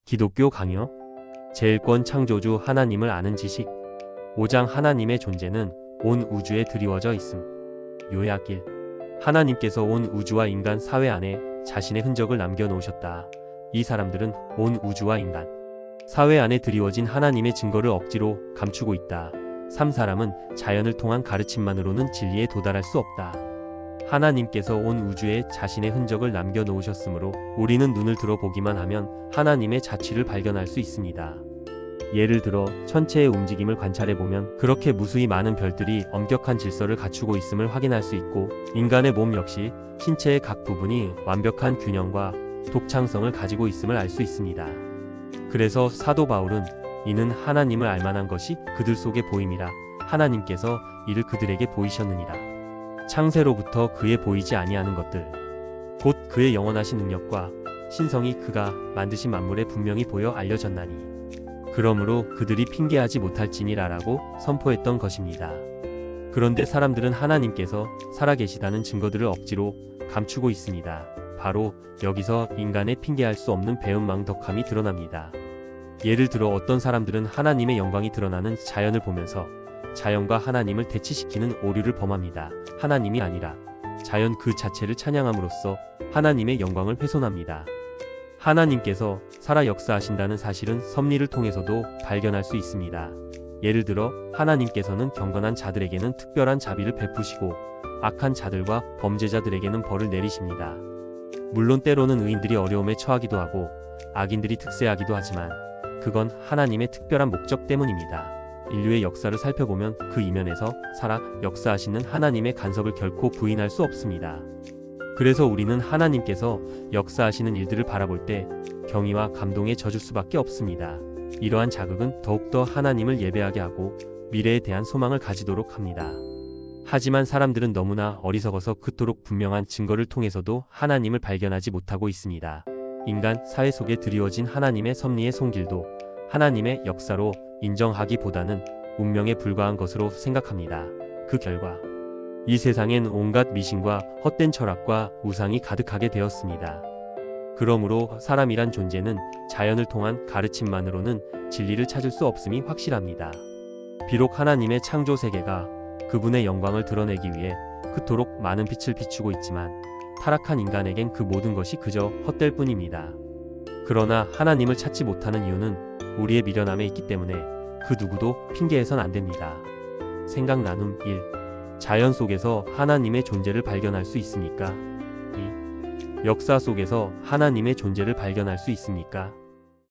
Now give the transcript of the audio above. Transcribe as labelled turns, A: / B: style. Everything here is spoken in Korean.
A: 기독교 강요, 제일권 창조주 하나님을 아는 지식. 5장 하나님의 존재는 온 우주에 드리워져 있음. 요약 1. 하나님께서 온 우주와 인간 사회 안에 자신의 흔적을 남겨놓으셨다. 이 사람들은 온 우주와 인간 사회 안에 드리워진 하나님의 증거를 억지로 감추고 있다. 3. 사람은 자연을 통한 가르침만으로는 진리에 도달할 수 없다. 하나님께서 온 우주에 자신의 흔적을 남겨놓으셨으므로 우리는 눈을 들어 보기만 하면 하나님의 자취를 발견할 수 있습니다. 예를 들어 천체의 움직임을 관찰해보면 그렇게 무수히 많은 별들이 엄격한 질서를 갖추고 있음을 확인할 수 있고, 인간의 몸 역시 신체의 각 부분이 완벽한 균형과 독창성을 가지고 있음을 알 수 있습니다. 그래서 사도 바울은 이는 하나님을 알만한 것이 그들 속에 보임이라 하나님께서 이를 그들에게 보이셨느니라. 창세로부터 그의 보이지 아니하는 것들, 곧 그의 영원하신 능력과 신성이 그가 만드신 만물에 분명히 보여 알려졌나니 그러므로 그들이 핑계하지 못할지니라라고 선포했던 것입니다. 그런데 사람들은 하나님께서 살아계시다는 증거들을 억지로 감추고 있습니다. 바로 여기서 인간의 핑계할 수 없는 배은망덕함이 드러납니다. 예를 들어 어떤 사람들은 하나님의 영광이 드러나는 자연을 보면서 자연과 하나님을 대치시키는 오류를 범합니다. 하나님이 아니라 자연 그 자체를 찬양함으로써 하나님의 영광을 훼손합니다. 하나님께서 살아 역사하신다는 사실은 섭리를 통해서도 발견할 수 있습니다. 예를 들어 하나님께서는 경건한 자들에게는 특별한 자비를 베푸시고 악한 자들과 범죄자들에게는 벌을 내리십니다. 물론 때로는 의인들이 어려움에 처하기도 하고 악인들이 득세하기도 하지만 그건 하나님의 특별한 목적 때문입니다. 인류의 역사를 살펴보면 그 이면에서 살아 역사하시는 하나님의 간섭을 결코 부인할 수 없습니다. 그래서 우리는 하나님께서 역사하시는 일들을 바라볼 때 경의와 감동에 젖을 수밖에 없습니다. 이러한 자극은 더욱더 하나님을 예배하게 하고 미래에 대한 소망을 가지도록 합니다. 하지만 사람들은 너무나 어리석어서 그토록 분명한 증거를 통해서도 하나님을 발견하지 못하고 있습니다. 인간 사회 속에 드리워진 하나님의 섭리의 손길도 하나님의 역사로 인정하기보다는 운명에 불과한 것으로 생각합니다. 그 결과 이 세상엔 온갖 미신과 헛된 철학과 우상이 가득하게 되었습니다. 그러므로 사람이란 존재는 자연을 통한 가르침만으로는 진리를 찾을 수 없음이 확실합니다. 비록 하나님의 창조 세계가 그분의 영광을 드러내기 위해 그토록 많은 빛을 비추고 있지만 타락한 인간에겐 그 모든 것이 그저 헛될 뿐입니다. 그러나 하나님을 찾지 못하는 이유는 우리의 미련함에 있기 때문에 그 누구도 핑계해선 안 됩니다. 생각 나눔 1. 자연 속에서 하나님의 존재를 발견할 수 있습니까? 2. 역사 속에서 하나님의 존재를 발견할 수 있습니까?